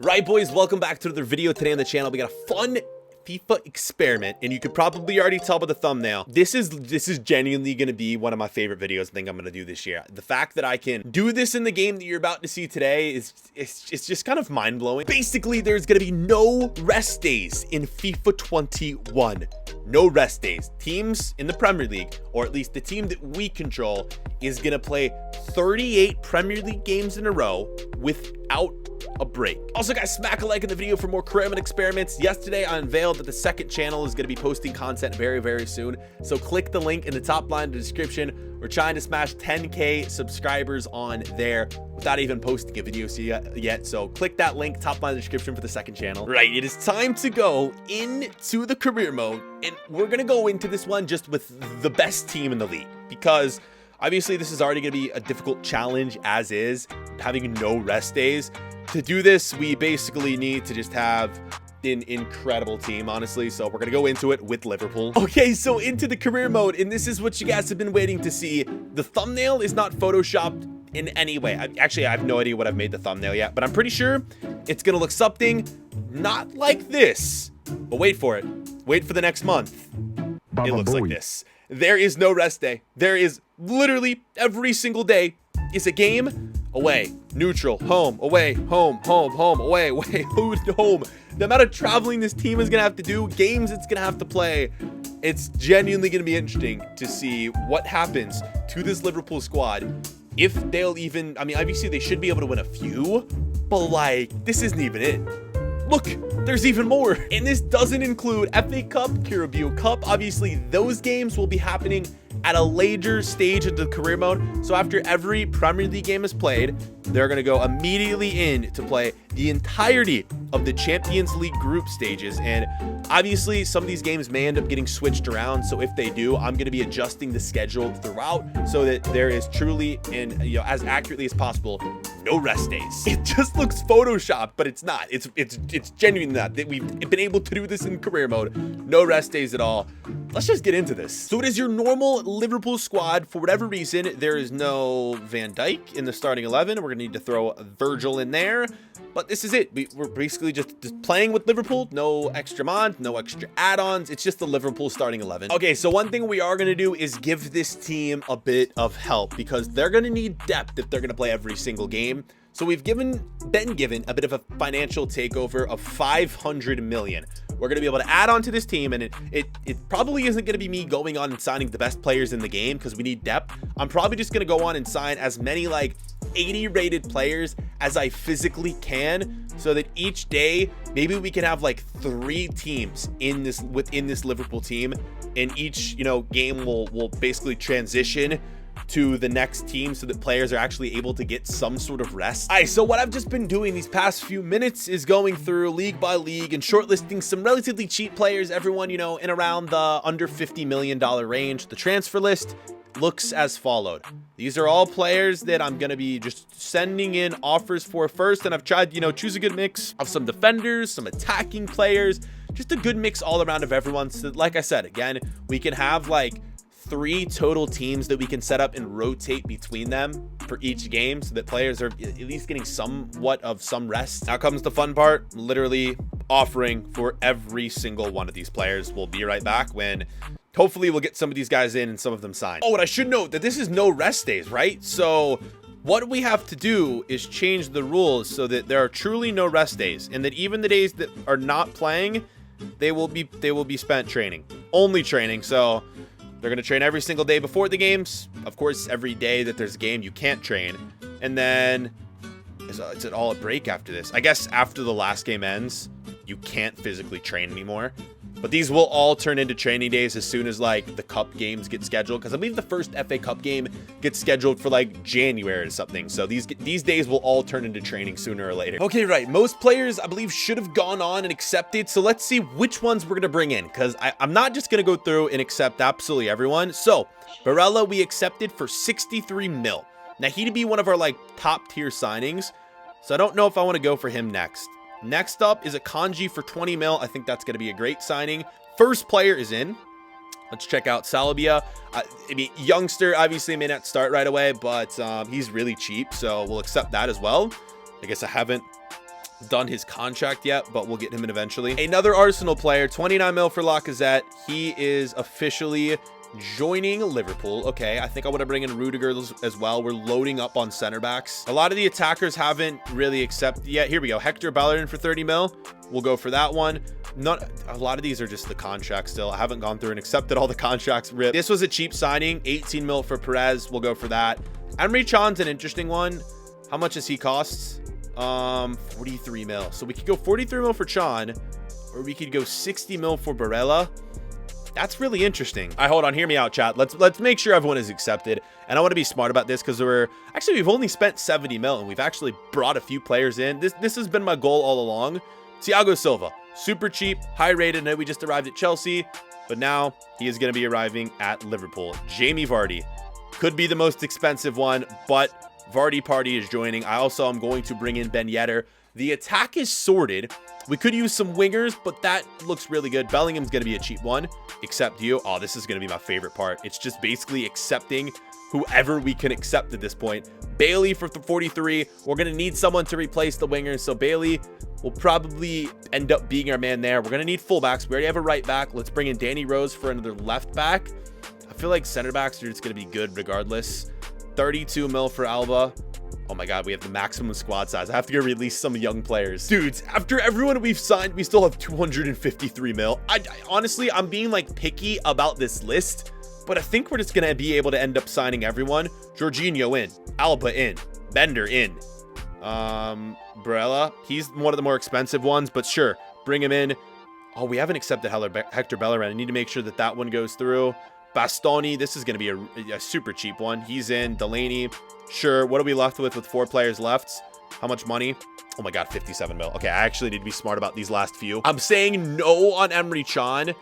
Right, boys, welcome back to another video. Today on the channel we got a fun FIFA experiment, and you could probably already tell by the thumbnail, this is genuinely going to be one of my favorite videos I think I'm going to do this year. The fact that I can do this in the game that you're about to see today is it's just kind of mind-blowing. Basically, there's going to be no rest days in FIFA 21. No rest days. Teams in the Premier League, or at least the team that we control, is going to play 38 Premier League games in a row without a break. Also, guys, smack a like in the video for more experiment experiments. Yesterday, I unveiled that the second channel is going to be posting content very, very soon. So click the link in the top line of the description. We're trying to smash 10K subscribers on there without even posting a video yet. So click that link, top line of the description for the second channel. Right, it is time to go into the career mode. And we're going to go into this one just with the best team in the league. Because obviously, this is already going to be a difficult challenge as is, having no rest days. To do this, we basically need to just have an incredible team, honestly. So we're going to go into it with Liverpool. Okay, so into the career mode, and this is what you guys have been waiting to see. The thumbnail is not photoshopped in any way. Actually, I have no idea what I've made the thumbnail yet, but I'm pretty sure it's going to look something not like this. But wait for it. Wait for the next month. It looks like this. There is no rest day. There is literally every single day is a game. Away, neutral, home, away, home, home, home, away, away, home. The amount of traveling this team is going to have to do, games it's going to have to play, it's genuinely going to be interesting to see what happens to this Liverpool squad. If they'll even, I mean, obviously they should be able to win a few, but like, this isn't even it. Look, there's even more. And this doesn't include FA Cup, Carabao Cup. Obviously, those games will be happening at a later stage of the career mode. So after every Premier League game is played, they're going to go immediately in to play the entirety of the Champions League group stages. And obviously, some of these games may end up getting switched around. So if they do, I'm going to be adjusting the schedule throughout so that there is truly, and as accurately as possible, no rest days. It just looks photoshopped, but it's not. It's genuinely not. That we've been able to do this in career mode. No rest days at all. Let's just get into this. So it is your normal Liverpool squad. For whatever reason, there is no Van Dijk in the starting 11. We're going to need to throw Virgil in there. But this is it. We're basically just playing with Liverpool. No extra mods, no extra add-ons. It's just the Liverpool starting 11. Okay, so one thing we are going to do is give this team a bit of help because they're going to need depth if they're going to play every single game. So we've been given a bit of a financial takeover of 500 million. We're going to be able to add on to this team, and it probably isn't going to be me going on and signing the best players in the game because we need depth. I'm probably just going to go on and sign as many like 80 rated players as I physically can, so that each day maybe we can have like 3 teams within this Liverpool team, and each game will basically transition to the next team so that players are actually able to get some sort of rest. All right, so what I've just been doing these past few minutes is going through league by league and shortlisting some relatively cheap players, everyone, in around the under $50 million range. The transfer list looks as followed. These are all players that I'm going to be just sending in offers for first, and I've tried, choose a good mix of some defenders, some attacking players, just a good mix all around of everyone. So like I said, again, we can have like 3 total teams that we can set up and rotate between them for each game so that players are at least getting somewhat of some rest. Now comes the fun part, literally offering for every single one of these players. We'll be right back when hopefully we'll get some of these guys in and some of them signed. Oh, and I should note that this is no rest days, right? So what we have to do is change the rules so that there are truly no rest days, and that even the days that are not playing, they will be spent training, only training. So they're going to train every single day before the games. Of course, every day that there's a game, you can't train. And then it's all a break after this. I guess after the last game ends, you can't physically train anymore. But these will all turn into training days as soon as like the cup games get scheduled, because I believe the first FA Cup game gets scheduled for like January or something. So these days will all turn into training sooner or later. Okay, right. Most players, I believe, should have gone on and accepted. So let's see which ones we're going to bring in, because I'm not just going to go through and accept absolutely everyone. So Barella, we accepted for 63 mil. Now he'd be one of our like top tier signings. So I don't know if I want to go for him next. Next up is a Kanji for 20 mil. I think that's going to be a great signing. First player is in. Let's check out Salabia. I mean, youngster, obviously may not start right away, but he's really cheap, so we'll accept that as well. I guess I haven't done his contract yet, but we'll get him in eventually. Another Arsenal player, 29 mil for Lacazette. He is officially joining Liverpool. Okay, I think I want to bring in Rudiger as well. We're loading up on center backs. A lot of the attackers haven't really accepted yet. Here we go. Hector Bellerin for 30 mil. We'll go for that one. Not a lot of these are just the contracts still. I haven't gone through and accepted all the contracts. Rip. This was a cheap signing. 18 mil for Perez. We'll go for that. Emre Can's an interesting one. How much does he cost? 43 mil. So we could go 43 mil for Chan, or we could go 60 mil for Barella. That's really interesting. All right, hold on, hear me out, chat. Let's make sure everyone is accepted. And I want to be smart about this because we've only spent 70 mil and we've actually brought a few players in. This has been my goal all along. Thiago Silva, super cheap, high rated. I know we just arrived at Chelsea, but now he is going to be arriving at Liverpool. Jamie Vardy could be the most expensive one, but Vardy party is joining. I also am going to bring in Ben Yedder. The attack is sorted. We could use some wingers, but that looks really good. Bellingham's going to be a cheap one. Accept you. Oh, this is going to be my favorite part. It's just basically accepting whoever we can accept at this point. Bailey for 43. We're going to need someone to replace the wingers. So Bailey will probably end up being our man there. We're going to need fullbacks. We already have a right back. Let's bring in Danny Rose for another left back. I feel like center backs are just going to be good regardless. 32 mil for Alba. Oh my God, we have the maximum squad size. I have to go release some young players. Dudes, after everyone we've signed, we still have 253 mil. Honestly, I'm being like picky about this list, but I think we're just going to be able to end up signing everyone. Jorginho in, Alba in, Bender in. Barella, he's one of the more expensive ones, but sure, bring him in. Oh, we haven't accepted Hector Bellerin. I need to make sure that one goes through. Bastoni, this is going to be a super cheap one. He's in. Delaney, sure. What are we left with 4 players left? How much money? Oh my God, 57 mil. Okay, I actually need to be smart about these last few. I'm saying no on Emre Can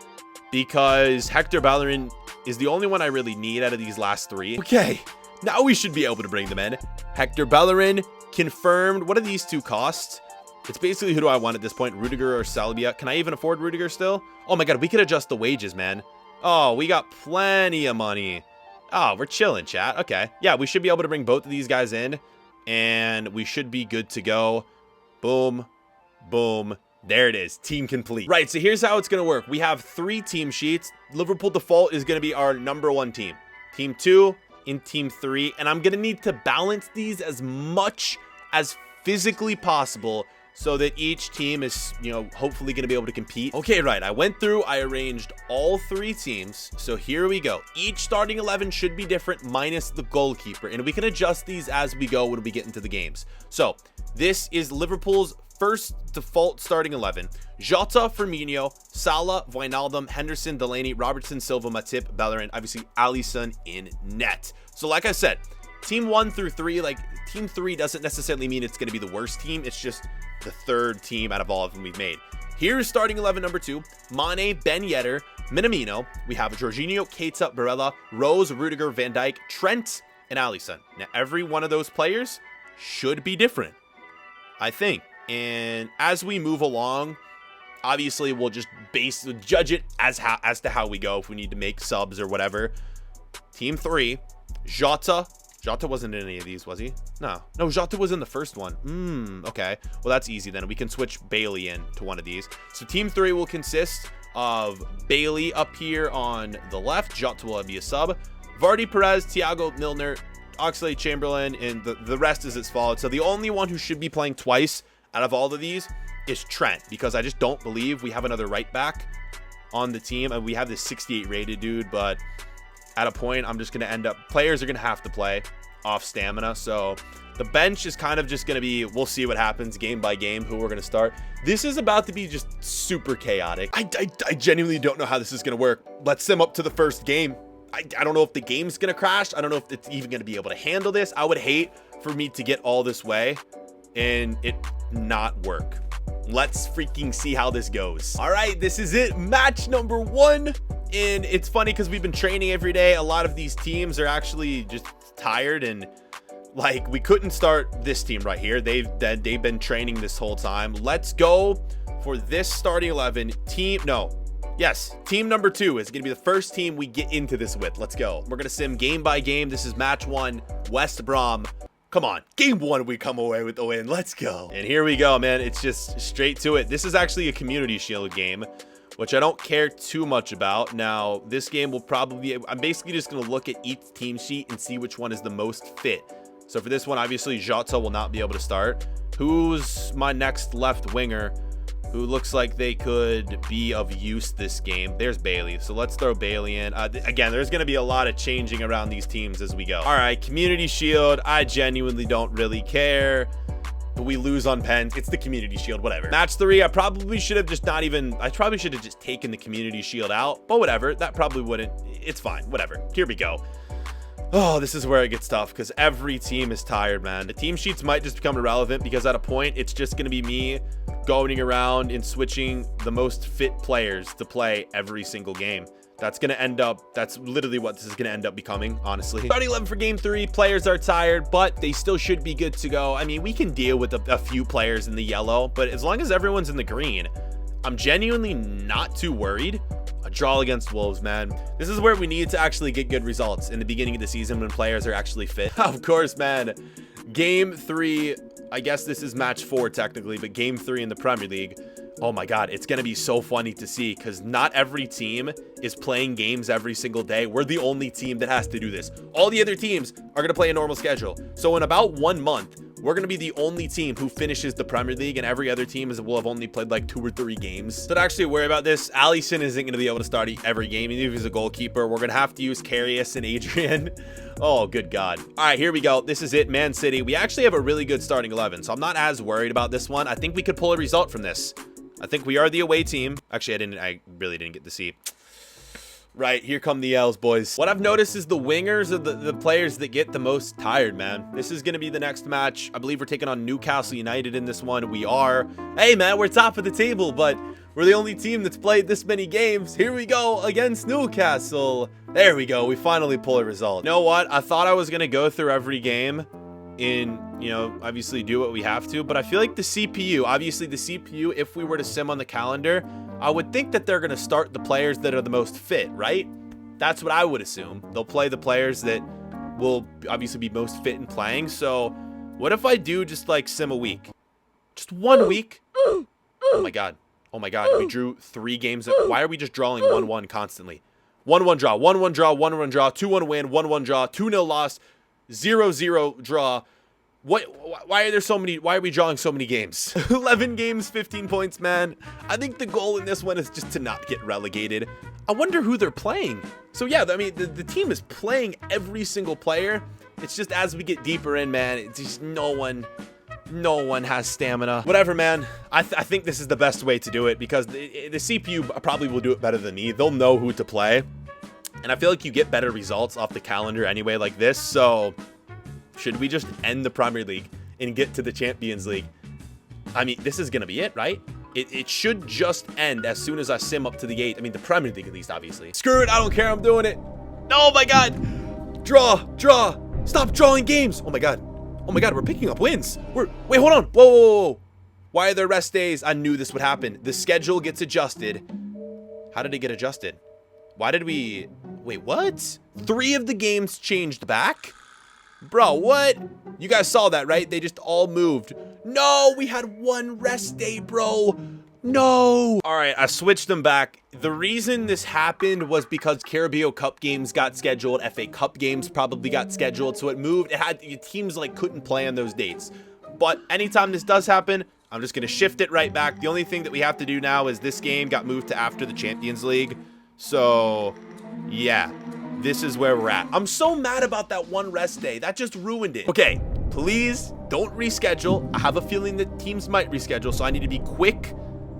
because Hector Bellerin is the only one I really need out of these last 3. Okay, now we should be able to bring them in. Hector Bellerin, confirmed. What do these 2 cost? It's basically who do I want at this point, Rudiger or Salvia. Can I even afford Rudiger still? Oh my God, we could adjust the wages, man. Oh, we got plenty of money. Oh, we're chilling, chat. Okay. Yeah, we should be able to bring both of these guys in, and we should be good to go. Boom. Boom. There it is. Team complete. Right, so here's how it's going to work. We have 3 team sheets. Liverpool default is going to be our #1 team. Team 2 in team 3, and I'm going to need to balance these as much as physically possible so that each team is, hopefully going to be able to compete. Okay, right. I went through, I arranged all 3 teams. So here we go. Each starting 11 should be different minus the goalkeeper. And we can adjust these as we go when we get into the games. So this is Liverpool's first default starting 11. Jota, Firmino, Salah, Wijnaldum, Henderson, Delaney, Robertson, Silva, Matip, Bellerin, obviously Alisson in net. So like I said, team 1 through 3, like team 3 doesn't necessarily mean it's going to be the worst team. It's just the 3rd team out of all of them we've made. Here's starting 11 number 2. Mane, Ben Yedder, Minamino. We have Jorginho, Keita, Barella, Rose, Rudiger, Van Dijk, Trent, and Alisson. Now, every one of those players should be different, I think. And as we move along, obviously we'll just judge it as to how we go, if we need to make subs or whatever. Team 3, Jota. Jota wasn't in any of these, was he? No, Jota was in the first one. Okay. Well, that's easy then. We can switch Bailey in to one of these. So team 3 will consist of Bailey up here on the left. Jota will be a sub. Vardy, Perez, Thiago, Milner, Oxlade-Chamberlain, and the rest is as follows. So the only one who should be playing twice out of all of these is Trent, because I just don't believe we have another right back on the team. And we have this 68 rated dude, but at a point, I'm just going to end up, players are going to have to play off stamina. So the bench is kind of just going to be, we'll see what happens game by game, who we're going to start. This is about to be just super chaotic. I genuinely don't know how this is going to work. Let's sim up to the first game. I don't know if the game's going to crash. I don't know if it's even going to be able to handle this. I would hate for me to get all this way and it not work. Let's freaking see how this goes. All right, this is it. Match number 1. And it's funny because we've been training every day. A lot of these teams are actually just tired, and like we couldn't start this team right here. They've been training this whole time. Let's go for this starting 11. Team number 2 is going to be the first team we get into this with. Let's go. We're going to sim game by game. This is match 1, West Brom. Come on. Game 1, we come away with the win. Let's go. And here we go, man. It's just straight to it. This is actually a Community Shield game, which I don't care too much about. Now, this game will probably... I'm basically just going to look at each team sheet and see which one is the most fit. So for this one, obviously, Jota will not be able to start. Who's my next left winger who looks like they could be of use this game? There's Bailey. So let's throw Bailey in. Again, there's going to be a lot of changing around these teams as we go. All right, Community Shield. I genuinely don't really care. But we lose on pens. It's the Community Shield, whatever. Match 3, I probably should have just not even... I probably should have just taken the Community Shield out. But whatever. That probably wouldn't... It's fine. Whatever. Here we go. Oh, this is where it gets tough because every team is tired, man. The team sheets might just become irrelevant because at a point, it's just going to be me going around and switching the most fit players to play every single game. That's going to end up... That's literally what this is going to end up becoming, honestly. Starting 11 for game 3. Players are tired, but they still should be good to go. I mean, we can deal with a few players in the yellow, but as long as everyone's in the green, I'm genuinely not too worried. A draw against Wolves, man. This is where we need to actually get good results in the beginning of the season when players are actually fit. Of course, man. Game 3, I guess this is match 4 technically, but game 3 in the Premier League. Oh my God, it's going to be so funny to see because not every team is playing games every single day. We're the only team that has to do this. All the other teams are going to play a normal schedule. So in about 1 month, we're going to be the only team who finishes the Premier League, and every other team will have only played like 2 or 3 games. So to actually worry about this, Alisson isn't going to be able to start every game, even if he's a goalkeeper. We're going to have to use Karius and Adrian. Oh, good God. All right, here we go. This is it, Man City. We actually have a really good starting 11, so I'm not as worried about this one. I think we could pull a result from this. I think we are the away team. Actually, I really didn't get to see. Right, here come the L's, boys. What I've noticed is the wingers are the players that get the most tired, man. This is going to be the next match. I believe we're taking on Newcastle United in this one. We are. Hey, man, we're top of the table, but we're the only team that's played this many games. Here we go against Newcastle. There we go. We finally pull a result. You know what? I thought I was going to go through every game and, you know, obviously do what we have to, but I feel like the CPU, obviously the CPU, if we were to sim on the calendar, I would think that they're going to start the players that are the most fit, right? That's what I would assume. They'll play the players that will obviously be most fit in playing. So what if I do just like sim a week? Just 1 week? Oh my God. Oh my God. We drew 3 games. Why are we just drawing 1-1 constantly? 1-1 draw, 1-1 draw, 1-1 draw, 2-1 win, 1-1 draw, 2-0 loss, 0-0 draw. Why are there so many? Why are we drawing so many games? 11 games, 15 points, man. I think the goal in this one is just to not get relegated. I wonder who they're playing. So yeah, I mean, the team is playing every single player. It's just as we get deeper in, man, it's just no one has stamina. Whatever, man. I think this is the best way to do it because the CPU probably will do it better than me. They'll know who to play. And I feel like you get better results off the calendar anyway like this. So should we just end the Premier League and get to the Champions League? I mean, this is going to be it, right? It should just end as soon as I sim up to the 8. I mean, the Premier League at least, obviously. Screw it. I don't care. I'm doing it. Oh, my God. Draw. Stop drawing games. Oh, my God. Oh, my God. We're picking up wins. Wait, hold on. Whoa. Why are there rest days? I knew this would happen. The schedule gets adjusted. How did it get adjusted? Why did we... Wait, what? 3 of the games changed back? Bro, what? You guys saw that, right? They just all moved. No, we had 1 rest day, bro. No. All right, I switched them back. The reason this happened was because Carabao Cup games got scheduled. FA Cup games probably got scheduled. So it moved. It had teams like couldn't play on those dates. But anytime this does happen, I'm just going to shift it right back. The only thing that we have to do now is this game got moved to after the Champions League. So, yeah. This is where we're at. I'm so mad about that 1 rest day. That just ruined it. Okay, please don't reschedule. I have a feeling that teams might reschedule, so I need to be quick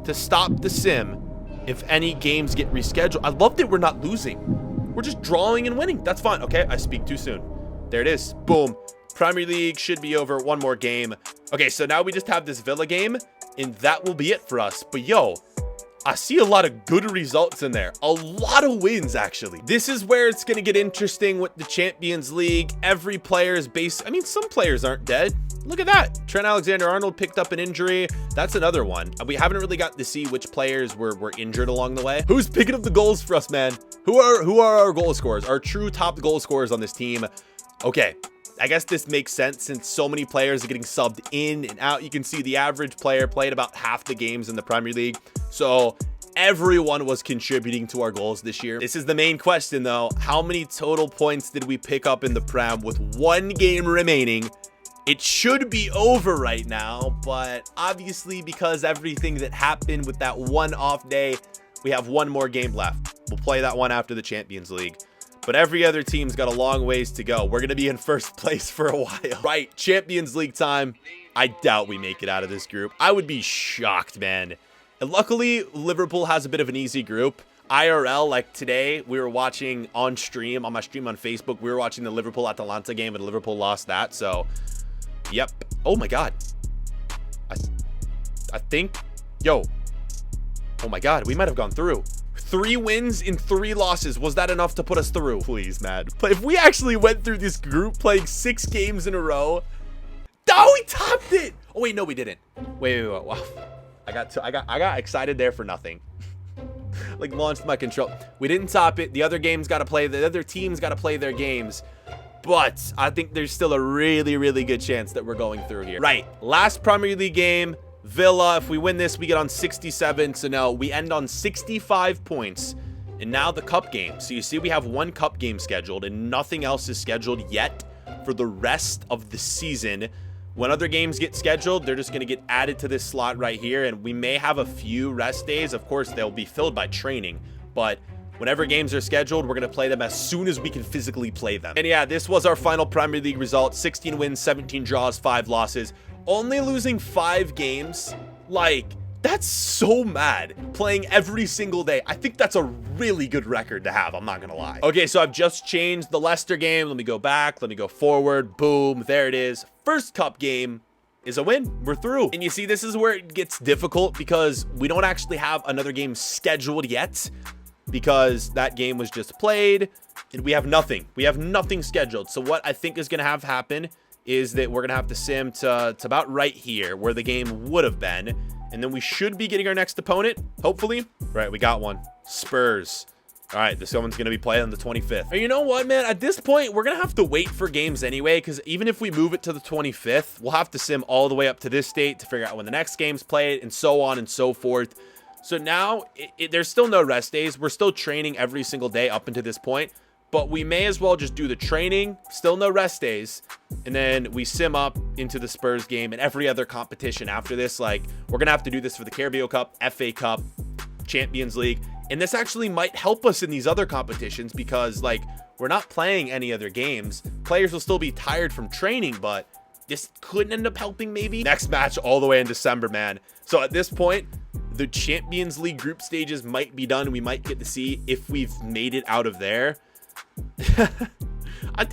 to stop the sim if any games get rescheduled. I love that we're not losing. We're just drawing and winning. That's fine. Okay, I speak too soon. There it is. Boom. Premier League should be over. 1 more game. Okay, so now we just have this Villa game, and that will be it for us. But yo, I see a lot of good results in there. A lot of wins, actually. This is where it's going to get interesting with the Champions League. Every player is I mean, some players aren't dead. Look at that. Trent Alexander-Arnold picked up an injury. That's another one. We haven't really got to see which players were injured along the way. Who's picking up the goals for us, man? Who are our goal scorers? Our true top goal scorers on this team. Okay. I guess this makes sense since so many players are getting subbed in and out. You can see the average player played about half the games in the Premier League. So everyone was contributing to our goals this year. This is the main question though. How many total points did we pick up in the Prem with 1 game remaining? It should be over right now, but obviously because everything that happened with that one off day, we have 1 more game left. We'll play that one after the Champions League. But every other team's got a long ways to go. We're going to be in first place for a while. Right, Champions League time. I doubt we make it out of this group. I would be shocked, man. And luckily, Liverpool has a bit of an easy group. IRL, like today, we were watching on stream, on my stream on Facebook, we were watching the Liverpool-Atalanta game, and Liverpool lost that, so... Yep. Oh my god. I think... Yo. Oh my god, we might have gone through. 3 wins in 3 losses. Was that enough to put us through? Please, man. But if we actually went through this group playing 6 games in a row... Oh, we topped it! Oh wait, no, we didn't. Wait. Wow. I got excited there for nothing. Like launched my control. We didn't top it. The other teams got to play their games. But I think there's still a really, really good chance that we're going through here. Right. Last Premier League game, Villa. If we win this, we get on 67. So no, we end on 65 points. And now the cup game. So you see we have 1 cup game scheduled and nothing else is scheduled yet for the rest of the season. When other games get scheduled, they're just going to get added to this slot right here. And we may have a few rest days. Of course, they'll be filled by training. But whenever games are scheduled, we're going to play them as soon as we can physically play them. And yeah, this was our final Premier League result. 16 wins, 17 draws, 5 losses. Only losing 5 games. Like, that's so mad. Playing every single day. I think that's a really good record to have. I'm not going to lie. Okay, so I've just changed the Leicester game. Let me go back. Let me go forward. Boom. There it is. First cup game is a win. We're through. And you see, this is where it gets difficult because we don't actually have another game scheduled yet because that game was just played and we have nothing. We have nothing scheduled. So what I think is going to have happen is that we're going to have to sim to about right here where the game would have been. And then we should be getting our next opponent, hopefully. Right, we got one. Spurs. All right, this one's going to be played on the 25th. And you know what, man? At this point, we're going to have to wait for games anyway, because even if we move it to the 25th, we'll have to sim all the way up to this date to figure out when the next game's played and so on and so forth. So now, there's still no rest days. We're still training every single day up until this point. But we may as well just do the training, still no rest days, and then we sim up into the Spurs game and every other competition after this. Like, we're going to have to do this for the Carabao Cup, FA Cup, Champions League. And this actually might help us in these other competitions because, like, we're not playing any other games. Players will still be tired from training, but this could end up helping maybe. Next match all the way in December, man. So at this point, the Champions League group stages might be done. We might get to see if we've made it out of there.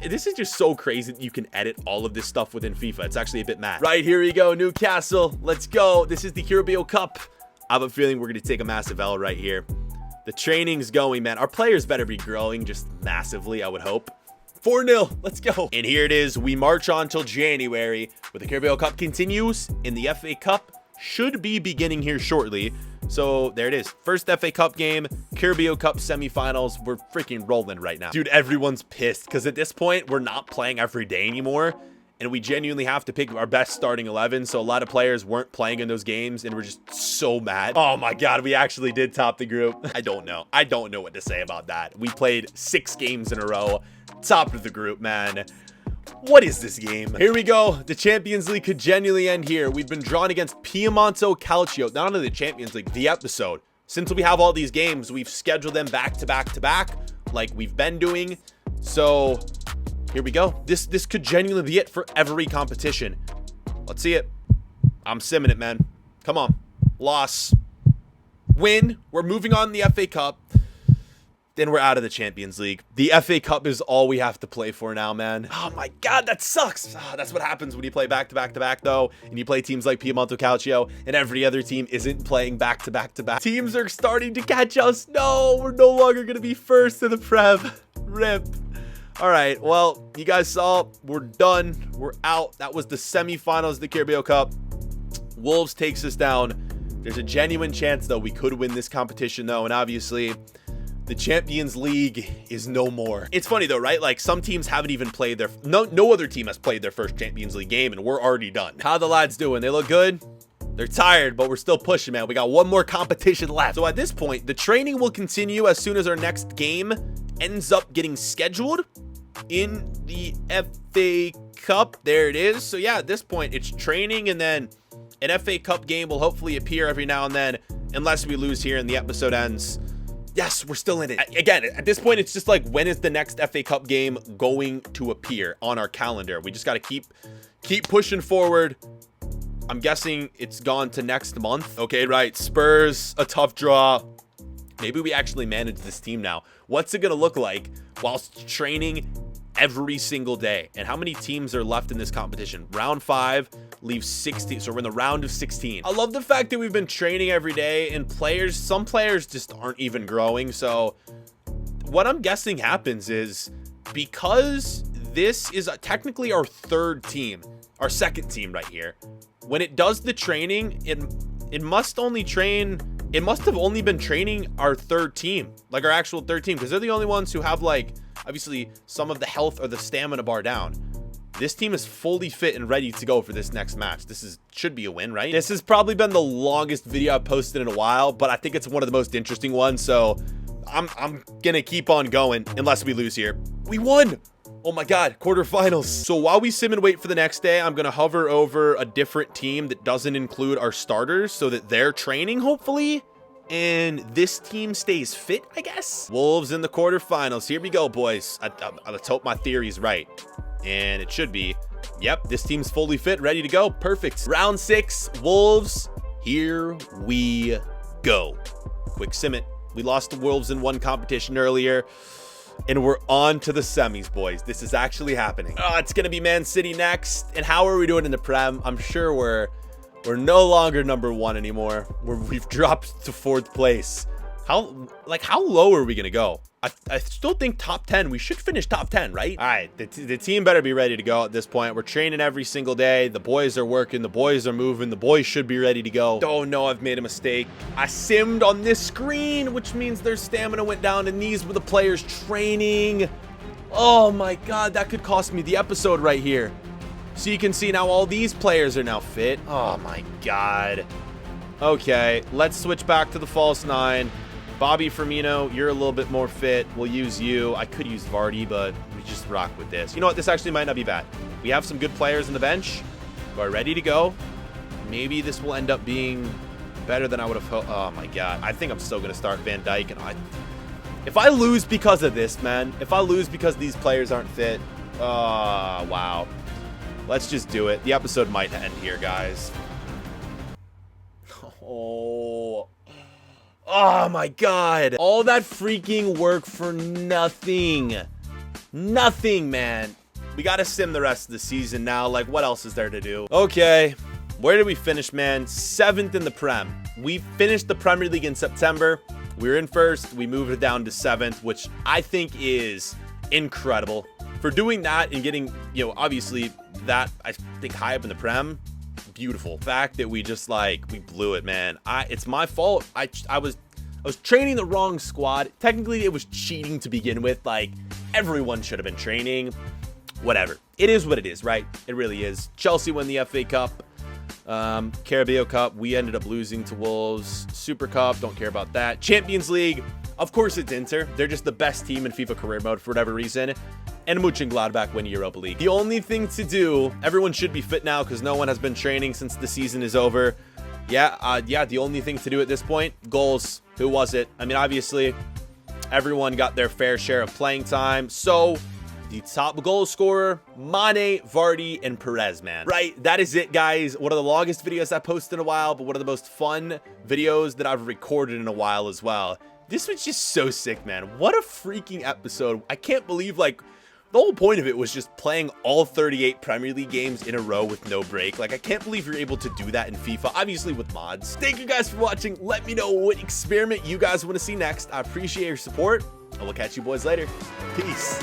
This is just so crazy that you can edit all of this stuff within FIFA. It's actually a bit mad. Right, here we go, Newcastle. Let's go. This is the Carabao Cup. I have a feeling we're going to take a massive L right here. The training's going, man. Our players better be growing just massively, I would hope. 4-0. Let's go. And here it is. We march on till January, where the Carabao Cup continues, and the FA Cup should be beginning here shortly. So there it is. First FA Cup game, Carabao Cup semifinals. We're freaking rolling right now. Dude, everyone's pissed because at this point, we're not playing every day anymore. And we genuinely have to pick our best starting 11. So a lot of players weren't playing in those games and we're just so mad. Oh my God, we actually did top the group. I don't know. I don't know what to say about that. We played 6 games in a row. Top of the group, man. What is this game? Here we go. The Champions League could genuinely end here. We've been drawn against Piemonte Calcio. Not only the Champions League, the episode. Since we have all these games, we've scheduled them back to back to back, like we've been doing. So here we go. This could genuinely be it for every competition. Let's see it. I'm simming it, man. Come on. Loss. Win. We're moving on in the FA Cup. Then we're out of the Champions League. The FA Cup is all we have to play for now, man. Oh my God, that sucks. That's what happens when you play back to back to back, though. And you play teams like Piemonte Calcio, and every other team isn't playing back to back to back. Teams are starting to catch us. No, we're no longer going to be first in the Prem. RIP. All right, well, you guys saw, we're done. We're out. That was the semifinals of the Carabao Cup. Wolves takes us down. There's a genuine chance, though, we could win this competition, though. And obviously, The Champions League is no more. It's funny though, right? Like some teams haven't even played their, no other team has played their first Champions League game and we're already done. How the lads doing? They look good? They're tired, but we're still pushing, man. We got one more competition left. So at this point, the training will continue as soon as our next game ends up getting scheduled in the FA Cup. There it is. So yeah, at this point, it's training, and then an FA Cup game will hopefully appear every now and then, unless we lose here and the episode ends. Yes, we're still in it. Again, at this point, it's just like, when is the next FA Cup game going to appear on our calendar? We just got to keep pushing forward. I'm guessing it's gone to next month. Okay, right. Spurs, a tough draw. Maybe we actually manage this team now. What's it going to look like whilst training every single day? And how many teams are left in this competition? Round 5 leaves 16. So we're in the round of 16. I love the fact that we've been training every day, and some players just aren't even growing. So what I'm guessing happens is, because this is technically our third team, our second team right here, when it does the training, it must have only been training our third team, like our actual third team, because they're the only ones who have, like, obviously some of the health or the stamina bar down. This team is fully fit and ready to go for this next match. Should be a win, right? This has probably been the longest video I've posted in a while, but I think it's one of the most interesting ones, so I'm gonna keep on going unless we lose here. We won! Oh my God, quarterfinals. So while we sim and wait for the next day, I'm going to hover over a different team that doesn't include our starters so that they're training, hopefully, and this team stays fit, I guess. Wolves in the quarterfinals. Here we go, boys. Let's hope my theory's right. And it should be. Yep, this team's fully fit, ready to go. Perfect. Round 6, Wolves. Here we go. Quick sim it. We lost to Wolves in one competition earlier, and we're on to the semis, boys. This is actually happening. Oh, it's gonna be Man City next. And how are we doing in the Prem? I'm sure we're no longer number 1 anymore. We've dropped to 4th place. How low are we gonna go? I still think top 10. We should finish top 10, right? All right, the team better be ready to go at this point. We're training every single day. The boys are working. The boys are moving. The boys should be ready to go. Oh no, I've made a mistake. I simmed on this screen, which means their stamina went down, and these were the players training. Oh my God, that could cost me the episode right here. So you can see now all these players are now fit. Oh my God. Okay, let's switch back to the false 9. Bobby Firmino, you're a little bit more fit. We'll use you. I could use Vardy, but we just rock with this. You know what? This actually might not be bad. We have some good players on the bench who are ready to go. Maybe this will end up being better than I would have hoped. Oh my God. I think I'm still going to start Van Dijk. And if I lose because of this, man, if I lose because these players aren't fit, wow. Let's just do it. The episode might end here, guys. Oh my God. All that freaking work for nothing. Nothing, man. We got to sim the rest of the season now. Like, what else is there to do? Okay. Where did we finish, man? 7th in the Prem. We finished the Premier League in September. We were in 1st. We moved it down to 7th, which I think is incredible. For doing that and getting, you know, obviously that, I think, high up in the Prem, beautiful. The fact that we just, like, we blew it, man. It's my fault. I was training the wrong squad. Technically, it was cheating to begin with. Like, everyone should have been training. Whatever. It is what it is, right? It really is. Chelsea won the FA Cup. Carabao Cup, we ended up losing to Wolves. Super Cup, don't care about that. Champions League, of course it's Inter. They're just the best team in FIFA career mode for whatever reason. And Mönchengladbach win Europa League. The only thing to do, everyone should be fit now because no one has been training since the season is over. Yeah, the only thing to do at this point, goals. Who was it? I mean, obviously, everyone got their fair share of playing time. So, the top goal scorer, Mane, Vardy, and Perez, man. Right, that is it, guys. One of the longest videos I posted in a while, but one of the most fun videos that I've recorded in a while as well. This was just so sick, man. What a freaking episode. I can't believe, like, the whole point of it was just playing all 38 Premier League games in a row with no break. Like, I can't believe you're able to do that in FIFA, obviously with mods. Thank you guys for watching. Let me know what experiment you guys want to see next. I appreciate your support, and we'll catch you boys later. Peace.